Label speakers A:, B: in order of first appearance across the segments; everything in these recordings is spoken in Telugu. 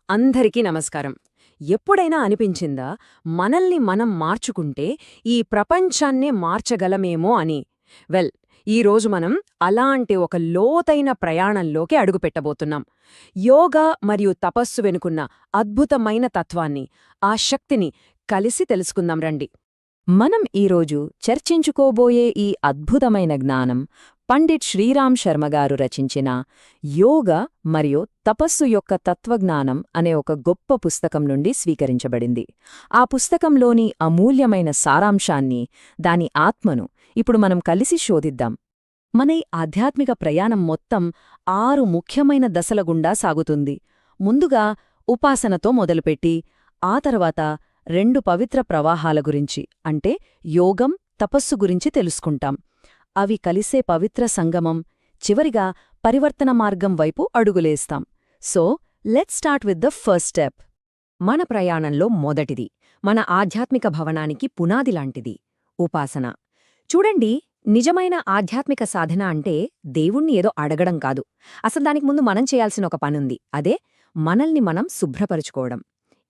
A: అందరికీ నమస్కారం. ఎప్పుడైనా అనిపించిందా మనల్ని మనం మార్చుకుంటే ఈ ప్రపంచాన్నే మార్చగలమేమో అని? వెల్, ఈరోజు మనం అలాంటి ఒక లోతైన ప్రయాణంలోకి అడుగుపెట్టబోతున్నాం. యోగా మరియు తపస్సు వెనుకున్న అద్భుతమైన తత్వాన్ని, ఆ శక్తిని కలిసి తెలుసుకుందాం రండి. మనం ఈరోజు చర్చించుకోబోయే ఈ అద్భుతమైన జ్ఞానం పండిట్ శ్రీరామ్ శర్మగారు రచించిన యోగ మరియు తపస్సు యొక్క తత్వజ్ఞానం అనే ఒక గొప్ప పుస్తకం నుండి స్వీకరించబడింది. ఆ పుస్తకంలోని అమూల్యమైన సారాంశాన్ని, దాని ఆత్మను ఇప్పుడు మనం కలిసి శోధిద్దాం. మన ఈ ఆధ్యాత్మిక ప్రయాణం మొత్తం 6 ముఖ్యమైన దశల గుండా సాగుతుంది. ముందుగా ఉపాసనతో మొదలుపెట్టి ఆ తర్వాత 2 పవిత్ర ప్రవాహాల గురించి అంటే యోగం, తపస్సు గురించి తెలుసుకుంటాం. అవి కలిసే పవిత్ర సంగమం, చివరిగా పరివర్తన మార్గం వైపు అడుగులేస్తాం. So let's start with the first step. మన ప్రయాణంలో మొదటిది, మన ఆధ్యాత్మిక భవనానికి పునాదిలాంటిది, ఉపాసన. చూడండి, నిజమైన ఆధ్యాత్మిక సాధన అంటే దేవుణ్ణి ఏదో అడగడం కాదు. అసలు దానికి ముందు మనం చేయాల్సిన ఒక పనుంది. అదే మనల్ని మనం శుభ్రపరుచుకోవడం.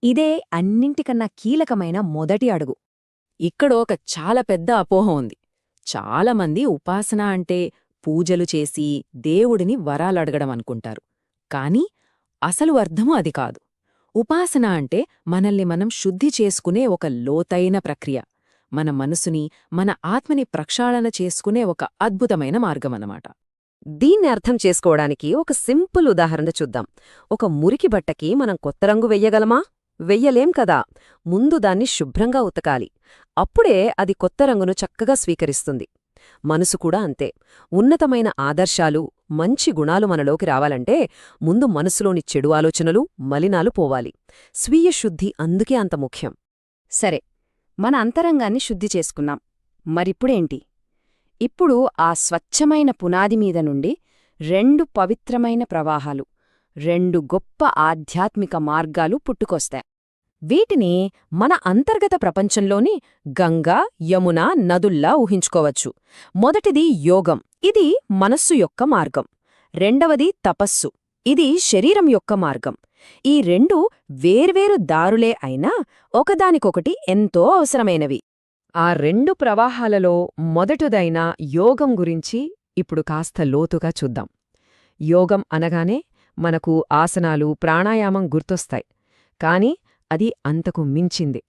A: ఇదే అన్నింటికన్నా కీలకమైన మొదటి అడుగు. ఇక్కడో ఒక చాలా పెద్ద అపోహ ఉంది. చాలామంది ఉపాసన అంటే పూజలు చేసి దేవుడిని వరాలడగడం అనుకుంటారు. కాని అసలు అర్థము అది కాదు. ఉపాసన అంటే మనల్ని మనం శుద్ధి చేసుకునే ఒక లోతైన ప్రక్రియ. మన మనసుని, మన ఆత్మని ప్రక్షాళన చేసుకునే ఒక అద్భుతమైన మార్గమన్నమాట. దీన్ని అర్థం చేసుకోవడానికి ఒక సింపుల్ ఉదాహరణ చూద్దాం. ఒక మురికి బట్టకి మనం కొత్త రంగు వెయ్యగలమా? వెయ్యలేం కదా. ముందు దాన్ని శుభ్రంగా ఉతకాలి. అప్పుడే అది కొత్త రంగును చక్కగా స్వీకరిస్తుంది. మనసు కూడా అంతే. ఉన్నతమైన ఆదర్శాలు, మంచి గుణాలు మనలోకి రావాలంటే ముందు మనసులోని చెడు ఆలోచనలు, మలినాలు పోవాలి. స్వీయ శుద్ధి అందుకే అంత ముఖ్యం. సరే, మన అంతరంగాన్ని శుద్ధి చేసుకున్నాం. మరిప్పుడేంటి? ఇప్పుడు ఆ స్వచ్ఛమైన పునాది మీద నుండి 2 పవిత్రమైన ప్రవాహాలు, 2 గొప్ప ఆధ్యాత్మిక మార్గాలు పుట్టుకొస్తాయి. వీటిని మన అంతర్గత ప్రపంచంలోని గంగా, యమున నదుల్లా ఊహించుకోవచ్చు. మొదటిది యోగం, ఇది మనస్సు యొక్క మార్గం. రెండవది తపస్సు, ఇది శరీరం యొక్క మార్గం. ఈ 2 వేర్వేరు దారులే అయినా ఒకదానికొకటి ఎంతో అవసరమైనవి. ఆ 2 ప్రవాహాలలో మొదటిదైన యోగం గురించి ఇప్పుడు కాస్త లోతుగా చూద్దాం. యోగం అనగానే మనకు ఆసనాలు, ప్రాణాయామం గుర్తొస్తాయి. కాని అది అంతకు మించింది.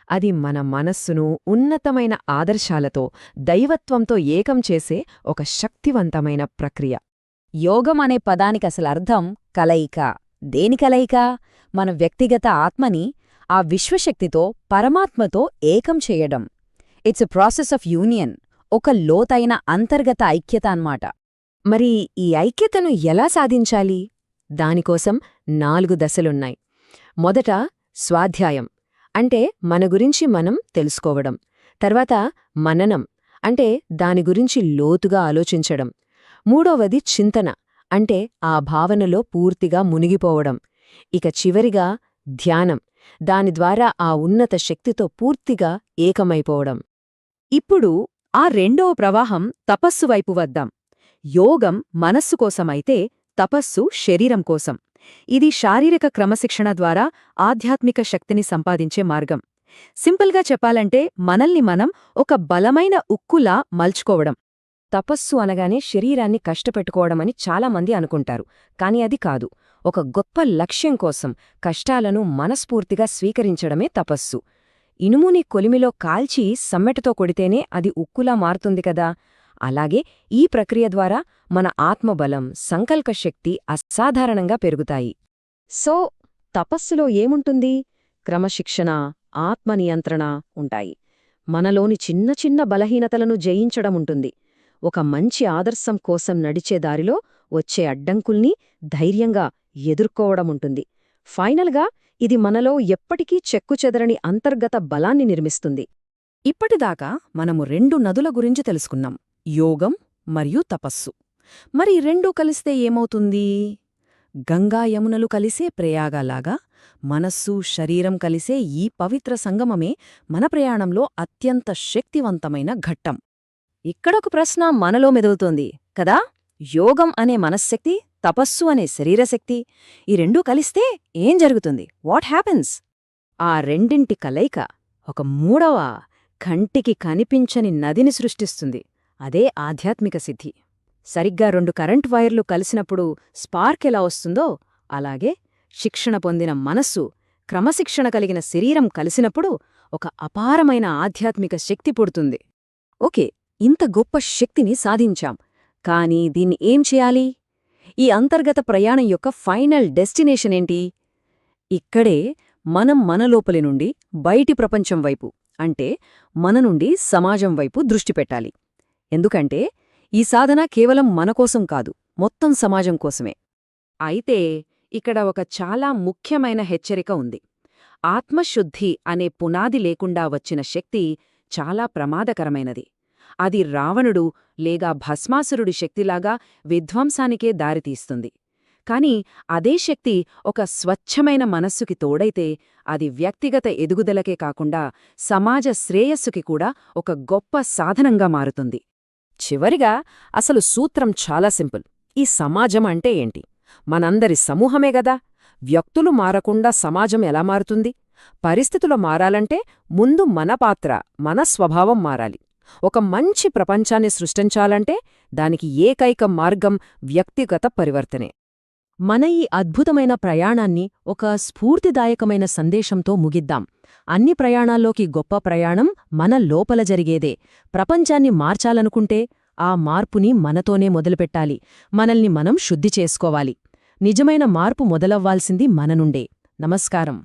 A: అది మన మనస్సును ఉన్నతమైన ఆదర్శాలతో, దైవత్వంతో ఏకం చేసే ఒక శక్తివంతమైన ప్రక్రియ. యోగం అనే పదానికసలర్థం కలయిక. దేని కలయిక? మన వ్యక్తిగత ఆత్మని ఆ విశ్వశక్తితో, పరమాత్మతో ఏకం చేయడం. It's a process of union, ఒక లోతైన అంతర్గత ఐక్యత అన్నమాట. మరి ఈ ఐక్యతను ఎలా సాధించాలి? దానికోసం 4 దశలున్నాయి. మొదట స్వాధ్యాయం, అంటే మన గురించి మనం తెలుసుకోవడం. తర్వాత మననం, అంటే దాని గురించి లోతుగా ఆలోచించడం. మూడవది చింతన, అంటే ఆ భావనలో పూర్తిగా మునిగిపోవడం. ఇక చివరిగా ధ్యానం, దాని ద్వారా ఆ ఉన్నత శక్తితో పూర్తిగా ఏకమైపోవడం. ఇప్పుడు ఆ 2వ ప్రవాహం తపస్సు వైపు వద్దాం. యోగం మనస్సు కోసమైతే తపస్సు శరీరం కోసం. ఇది శారీరక క్రమశిక్షణ ద్వారా ఆధ్యాత్మిక శక్తిని సంపాదించే మార్గం. సింపుల్గా చెప్పాలంటే మనల్ని మనం ఒక బలమైన ఉక్కులా మల్చుకోవడం. తపస్సు అనగానే శరీరాన్ని కష్టపెట్టుకోవడమని చాలామంది అనుకుంటారు. కాని అది కాదు. ఒక గొప్ప లక్ష్యం కోసం కష్టాలను మనస్ఫూర్తిగా స్వీకరించడమే తపస్సు. ఇనుముని కొలిమిలో కాల్చి సమ్మెటతో కొడితేనే అది ఉక్కులా మారుతుంది కదా. అలాగే ఈ ప్రక్రియ ద్వారా మన ఆత్మబలం, సంకల్పశక్తి అసాధారణంగా పెరుగుతాయి. సో తపస్సులో ఏముంటుంది? క్రమశిక్షణ, ఆత్మనియంత్రణ ఉంటాయి. మనలోని చిన్న చిన్న బలహీనతలను జయించడముంటుంది. ఒక మంచి ఆదర్శం కోసం నడిచే దారిలో వచ్చే అడ్డంకుల్ని ధైర్యంగా ఎదుర్కోవడముంటుంది. ఫైనల్గా ఇది మనలో ఎప్పటికీ చెక్కుచెదరని అంతర్గత బలాన్ని నిర్మిస్తుంది. ఇప్పటిదాకా మనము 2 నదుల గురించి తెలుసుకున్నాం, యోగం మరియు తపస్సు. మరి 2 కలిస్తే ఏమవుతుంది? గంగా యమునలు కలిసే ప్రయాగలాగా మనస్సు, శరీరం కలిసే ఈ పవిత్ర సంగమమే మన ప్రయాణంలో అత్యంత శక్తివంతమైన ఘట్టం. ఇక్కడొక ప్రశ్న మనలో మెదులుతోంది కదా.
B: యోగం అనే మనశ్శక్తి, తపస్సు అనే శరీరశక్తి, ఈ రెండూ కలిస్తే ఏం జరుగుతుంది? What happens?
A: ఆ రెండింటి కలయిక ఒక మూడవ, కంటికి కనిపించని నదిని సృష్టిస్తుంది. అదే ఆధ్యాత్మిక సిద్ధి. సరిగ్గా రెండు కరెంట్ వైర్లు కలిసినప్పుడు స్పార్క్ ఎలా వస్తుందో, అలాగే శిక్షణ పొందిన మనస్సు, క్రమశిక్షణ కలిగిన శరీరం కలిసినప్పుడు ఒక అపారమైన ఆధ్యాత్మిక శక్తి పుడుతుంది.
B: ఓకే, ఇంత గొప్ప శక్తిని సాధించాం. కానీ దీన్ని ఏం చేయాలి? ఈ అంతర్గత ప్రయాణం యొక్క ఫైనల్ డెస్టినేషన్ ఏంటి? ఇక్కడే మనం మన లోపలి నుండి బయటి ప్రపంచం వైపు, అంటే మన నుండి సమాజం వైపు దృష్టి పెట్టాలి. ఎందుకంటే ఈ సాధన కేవలం మనకోసం కాదు, మొత్తం సమాజం కోసమే.
A: అయితే ఇక్కడ ఒక చాలా ముఖ్యమైన హెచ్చరిక ఉంది. ఆత్మశుద్ధి అనే పునాది లేకుండా వచ్చిన శక్తి చాలా ప్రమాదకరమైనది. అది రావణుడు లేగా భస్మాసురుడి శక్తిలాగా విధ్వంసానికే దారితీస్తుంది. కాని అదే శక్తి ఒక స్వచ్ఛమైన మనస్సుకి తోడైతే అది వ్యక్తిగత ఎదుగుదలకే కాకుండా సమాజ శ్రేయస్సుకి కూడా ఒక గొప్ప సాధనంగా మారుతుంది. చివరిగా అసలు సూత్రం చాలా సింపుల్. ఈ సమాజం అంటే ఏంటి? మనందరి సమూహమే గదా. వ్యక్తులు మారకుండా సమాజం ఎలా మారుతుంది? పరిస్థితులు మారాలంటే ముందు మన పాత్ర, మన స్వభావం మారాలి. ఒక మంచి ప్రపంచాన్ని సృష్టించాలంటే దానికి ఏకైక మార్గం వ్యక్తిగత పరివర్తనే.
B: మన ఈ అద్భుతమైన ప్రయాణాన్ని ఒక స్ఫూర్తిదాయకమైన సందేశంతో ముగిద్దాం. అన్ని ప్రయాణాల్లోకి గొప్ప ప్రయాణం మన లోపల జరిగేదే. ప్రపంచాన్ని మార్చాలనుకుంటే ఆ మార్పుని మనతోనే మొదలుపెట్టాలి. మనల్ని మనం శుద్ధి చేసుకోవాలి. నిజమైన మార్పు మొదలవ్వాల్సింది మన నుండే. నమస్కారం.